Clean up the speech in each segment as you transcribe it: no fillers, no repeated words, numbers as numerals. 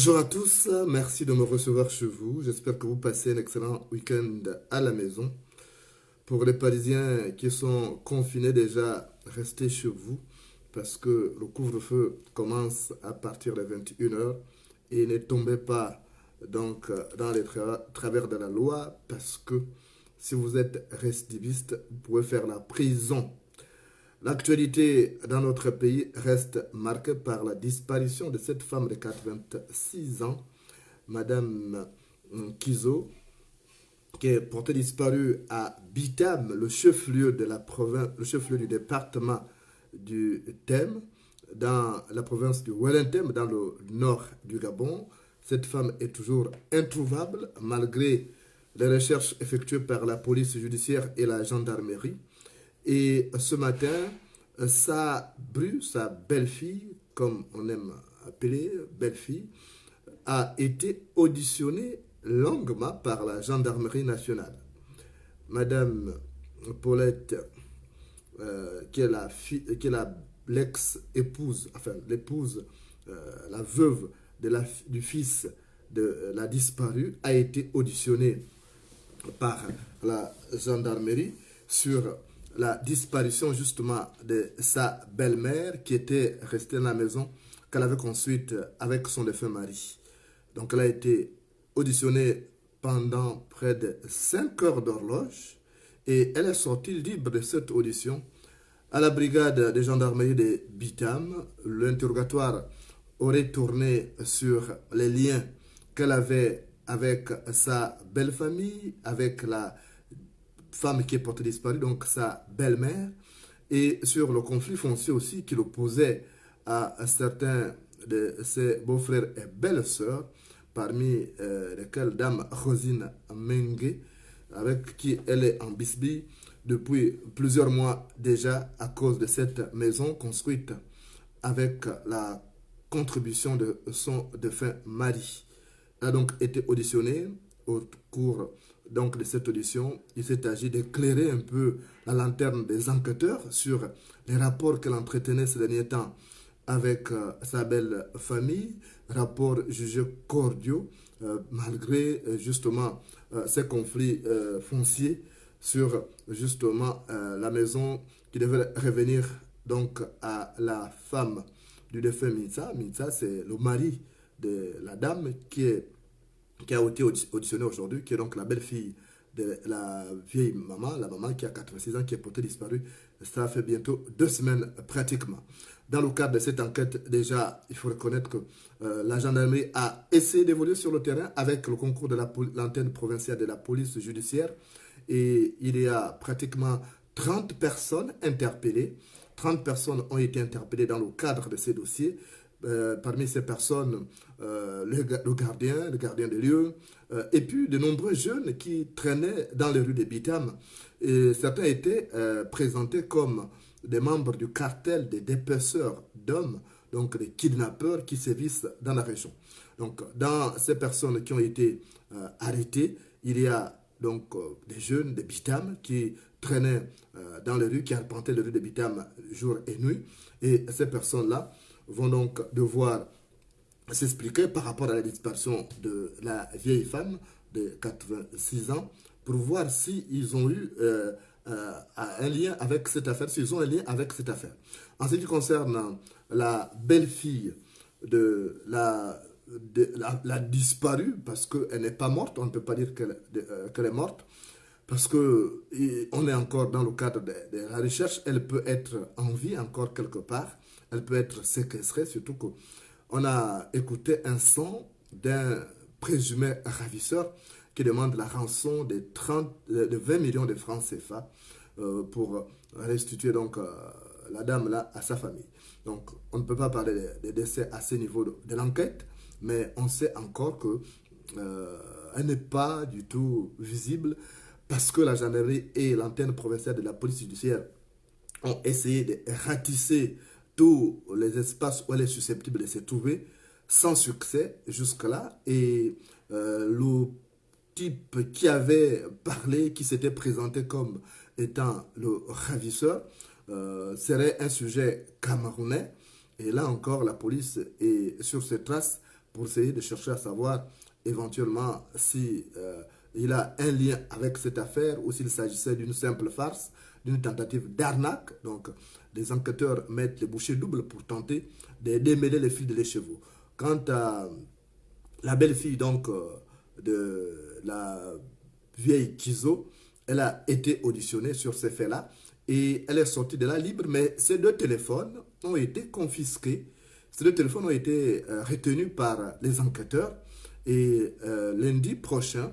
Bonjour à tous, merci de me recevoir chez vous. J'espère que vous passez un excellent week-end à la maison. Pour les Parisiens qui sont confinés déjà, restez chez vous parce que le couvre-feu commence à partir de 21h et ne tombez pas donc dans les travers de la loi parce que si vous êtes récidiviste, vous pouvez faire la prison. L'actualité dans notre pays reste marquée par la disparition de cette femme de 86 ans, Madame Kizo, qui est portée disparue à Bitam, le chef-lieu de la province, le chef-lieu du département du Thème, dans la province du Wellington, dans le nord du Gabon. Cette femme est toujours introuvable malgré les recherches effectuées par la police judiciaire et la gendarmerie. Et ce matin, sa belle-fille, comme on aime appeler belle-fille, a été auditionnée longuement par la gendarmerie nationale. Madame Paulette, qui est l'ex-épouse, enfin l'épouse, la veuve du fils de la disparue, a été auditionnée par la gendarmerie sur la disparition justement de sa belle-mère qui était restée dans la maison qu'elle avait construite avec son défunt mari. Donc elle a été auditionnée pendant près de 5 heures d'horloge et elle est sortie libre de cette audition à la brigade de gendarmerie de Bitam. L'interrogatoire aurait tourné sur les liens qu'elle avait avec sa belle famille, avec la femme qui est portée disparue, donc sa belle-mère, et sur le conflit foncier aussi qui l'opposait à certains de ses beaux-frères et belles-sœurs, parmi lesquels Dame Rosine Mengue, avec qui elle est en bisbille depuis plusieurs mois déjà à cause de cette maison construite avec la contribution de son défunt mari. Elle a donc été auditionnée. Au cours donc de cette audition, il s'est agi d'éclairer un peu la lanterne des enquêteurs sur les rapports qu'elle entretenait ces derniers temps avec sa belle famille, rapports jugés cordiaux malgré justement ces conflits fonciers sur justement la maison qui devait revenir donc à la femme du défunt Mitsa. Mitsa, c'est le mari de la dame qui a été auditionnée aujourd'hui, qui est donc la belle-fille de la vieille maman, la maman qui a 86 ans, qui est portée disparue. Ça fait bientôt 2 semaines pratiquement. Dans le cadre de cette enquête, déjà, il faut reconnaître que la gendarmerie a essayé d'évoluer sur le terrain avec le concours de l'antenne provinciale de la police judiciaire. Et il y a pratiquement 30 personnes interpellées. 30 personnes ont été interpellées dans le cadre de ces dossiers. Parmi ces personnes, le gardien des lieux, et puis de nombreux jeunes qui traînaient dans les rues de Bitam. Et certains étaient présentés comme des membres du cartel des dépeceurs d'hommes, donc des kidnappeurs qui sévissent dans la région. Donc, dans ces personnes qui ont été arrêtées, il y a donc des jeunes de Bitam qui traînaient dans les rues, qui arpentaient les rues de Bitam jour et nuit. Et ces personnes-là vont donc devoir s'expliquer par rapport à la disparition de la vieille femme de 86 ans pour voir s'ils ont eu un lien avec cette affaire, s'ils ont un lien avec cette affaire. En ce qui concerne la belle-fille de la disparue, parce qu'elle n'est pas morte, on ne peut pas dire qu'elle est morte, parce qu'on est encore dans le cadre de la recherche, elle peut être en vie encore quelque part, elle peut être séquestrée, surtout qu'on a écouté un son d'un présumé ravisseur qui demande la rançon de 20 millions de francs CFA pour restituer donc la dame là à sa famille. Donc on ne peut pas parler de décès à ce niveau de l'enquête, mais on sait encore que elle n'est pas du tout visible parce que la gendarmerie et l'antenne provinciale de la police judiciaire ont essayé de ratisser tous les espaces où elle est susceptible de se trouver sans succès jusque-là. Et le type qui avait parlé, qui s'était présenté comme étant le ravisseur, serait un sujet camerounais. Et là encore, la police est sur ses traces pour essayer de chercher à savoir éventuellement si il a un lien avec cette affaire ou s'il s'agissait d'une simple farce, d'une tentative d'arnaque. Donc, les enquêteurs mettent les bouchées doubles pour tenter de démêler les fils de l'écheveau. Quant à la belle-fille donc de la vieille Kizo, elle a été auditionnée sur ces faits-là et elle est sortie de là libre, mais ces deux téléphones ont été confisqués. Ces deux téléphones ont été retenus par les enquêteurs et lundi prochain,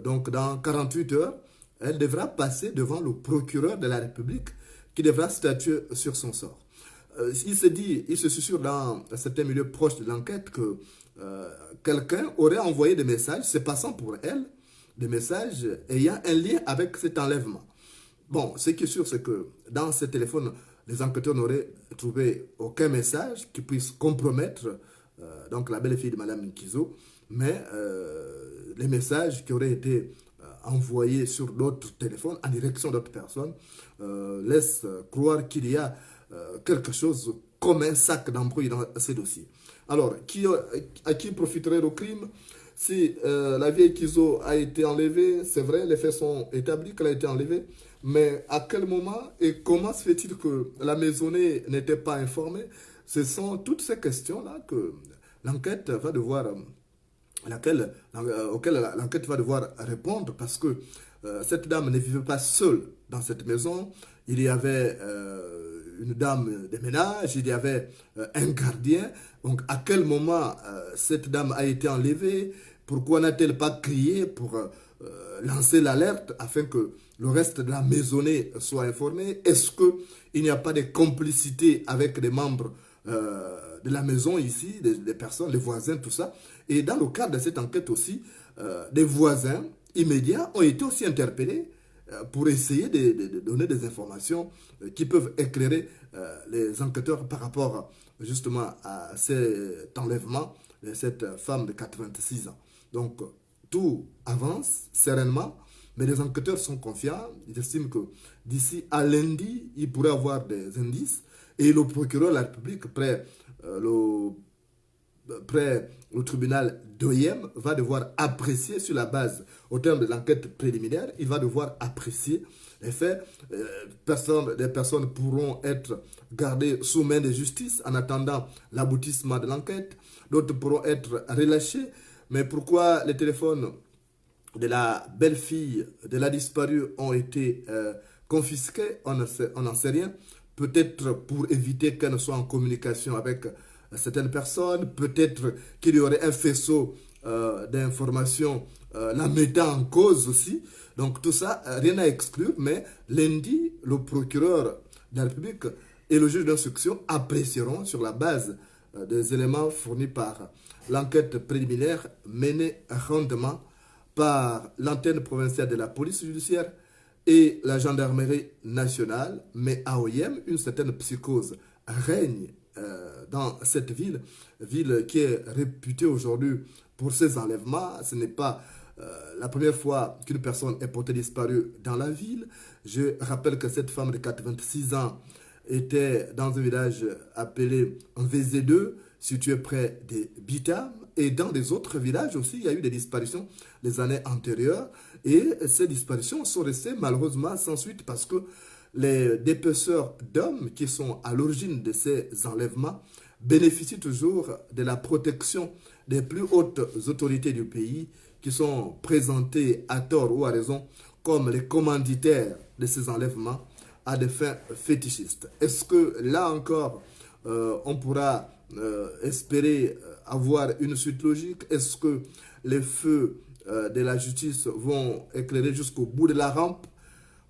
donc dans 48 heures, elle devra passer devant le procureur de la République qui devra statuer sur son sort. Il se susurre dans certains milieux proches de l'enquête que quelqu'un aurait envoyé des messages se passant pour elle, des messages ayant un lien avec cet enlèvement. Bon, ce qui est sûr, c'est que dans ce téléphone, les enquêteurs n'auraient trouvé aucun message qui puisse compromettre donc la belle-fille de Mme Nkizo, mais les messages qui auraient été envoyés sur d'autres téléphones en direction d'autres personnes laissent croire qu'il y a quelque chose comme un sac d'embrouille dans ces dossiers. Alors, à qui profiterait le crime? Si la vieille Kizo a été enlevée, c'est vrai, les faits sont établis qu'elle a été enlevée, mais à quel moment et comment se fait-il que la maisonnée n'était pas informée? Ce sont toutes ces questions-là que l'enquête va devoir, auxquelles l'enquête va devoir répondre, parce que cette dame ne vivait pas seule dans cette maison. Il y avait une dame de ménage, il y avait un gardien. Donc à quel moment cette dame a été enlevée? Pourquoi n'a-t-elle pas crié pour lancer l'alerte afin que le reste de la maisonnée soit informé? Est-ce qu'il n'y a pas de complicité avec les membres de la maison ici, des personnes, les voisins, tout ça? Et dans le cadre de cette enquête aussi, des voisins immédiats ont été aussi interpellés pour essayer de donner des informations qui peuvent éclairer les enquêteurs par rapport justement à cet enlèvement de cette femme de 86 ans. Donc, tout avance sereinement, mais les enquêteurs sont confiants. Ils estiment que d'ici à lundi, ils pourraient avoir des indices et le procureur de la République, près le tribunal d'OIM, va devoir apprécier sur la base, au terme de l'enquête préliminaire, il va devoir apprécier les faits. Des personnes pourront être gardées sous main de justice en attendant l'aboutissement de l'enquête. D'autres pourront être relâchées. Mais pourquoi les téléphones de la belle-fille de la disparue ont été confisqués, on n'en sait rien. Peut-être pour éviter qu'elle ne soit en communication avec certaines personnes, peut-être qu'il y aurait un faisceau d'informations la mettant en cause aussi. Donc tout ça, rien à exclure, mais lundi, le procureur de la République et le juge d'instruction apprécieront sur la base des éléments fournis par l'enquête préliminaire menée rondement par l'antenne provinciale de la police judiciaire et la gendarmerie nationale. Mais à OIM, une certaine psychose règne dans cette ville qui est réputée aujourd'hui pour ses enlèvements. Ce n'est pas la première fois qu'une personne est portée disparue dans la ville. Je rappelle que cette femme de 86 ans était dans un village appelé VZ2, situé près des Bitam. Et dans des autres villages aussi, il y a eu des disparitions les années antérieures. Et ces disparitions sont restées malheureusement sans suite parce que les dépeceurs d'hommes qui sont à l'origine de ces enlèvements bénéficient toujours de la protection des plus hautes autorités du pays qui sont présentées à tort ou à raison comme les commanditaires de ces enlèvements à des fins fétichistes. Est-ce que là encore, on pourra espérer avoir une suite logique? Est-ce que les feux de la justice vont éclairer jusqu'au bout de la rampe?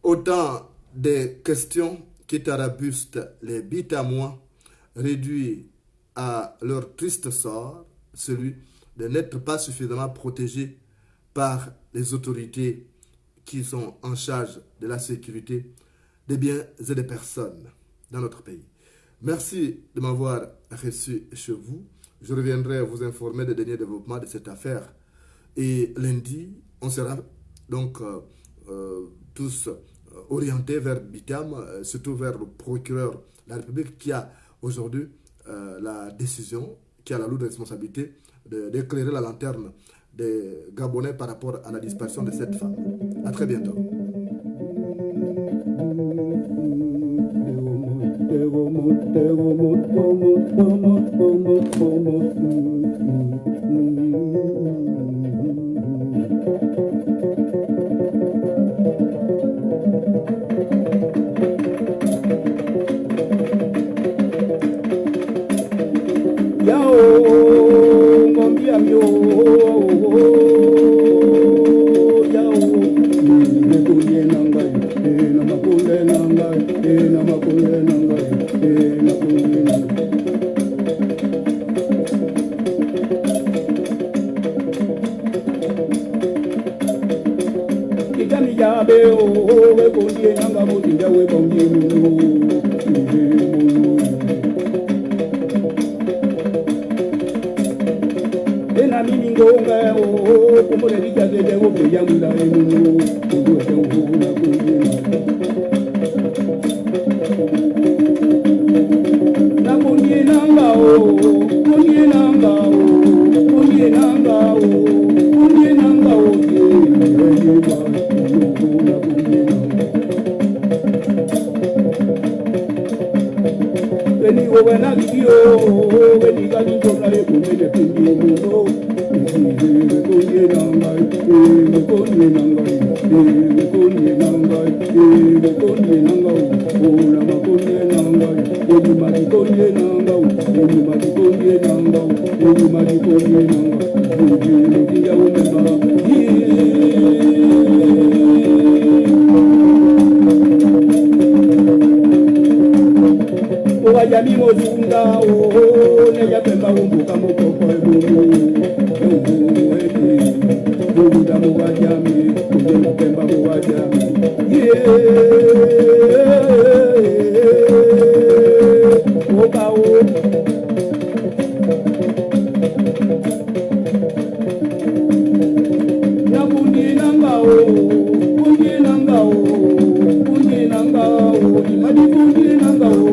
Autant des questions qui tarabustent les Bitamois, réduits à leur triste sort, celui de n'être pas suffisamment protégés par les autorités qui sont en charge de la sécurité des biens et des personnes dans notre pays. Merci de m'avoir reçu chez vous. Je reviendrai vous informer des derniers développements de cette affaire. Et lundi, on sera donc tous orientés vers Bitam, surtout vers le procureur de la République qui a aujourd'hui la décision, qui a la lourde responsabilité d'éclairer la lanterne des Gabonais par rapport à la disparition de cette femme. À très bientôt. Kitami jabe o we kondie nanga mutinja we kondie munu. Ena mimi ngonga o kumole dikage de o be yamula munu. Ndo de o na kondie. Na kondie nanga o, kondie nanga o, kondie nanga o, kondie nanga o. Veni o vena video, veni gadi jona e kumele pindi muno. Konye nangai, konye nangai, konye nangai, konye nangai. Ola ma konye nangai, konye mari konye nangai, konye mari konye nangai, konye mari konye nangai. Konye ya umema. Oya mi mozunda o ne ya pemba umbuka mukoko ebumu Buda muwajami Kude pemba muwajami Oka o Ya kundi nanga o Kundi nanga o Kundi nanga o Imadi kundi nanga o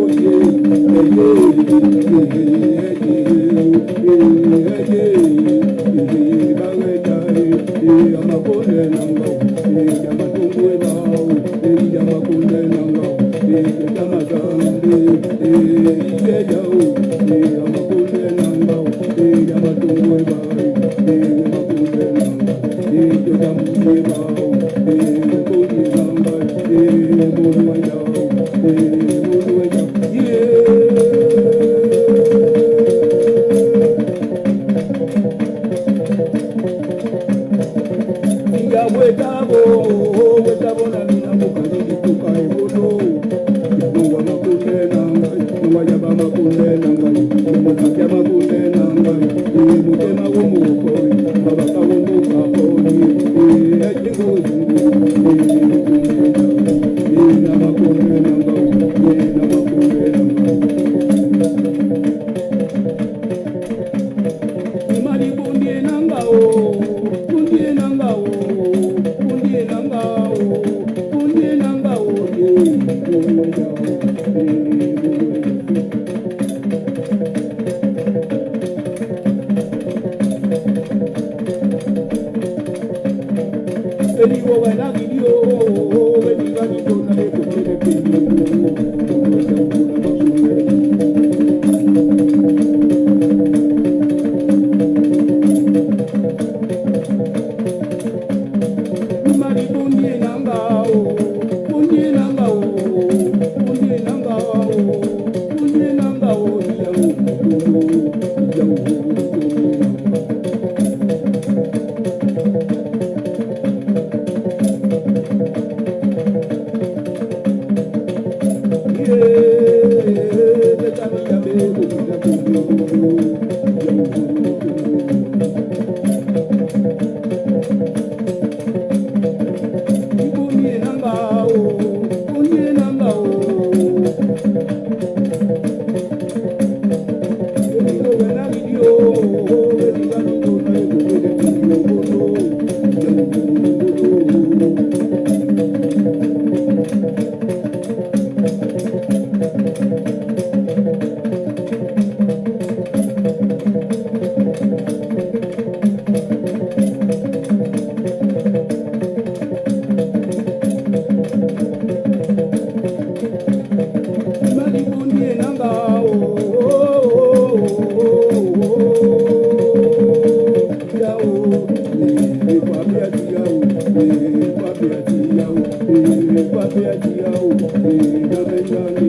Papi,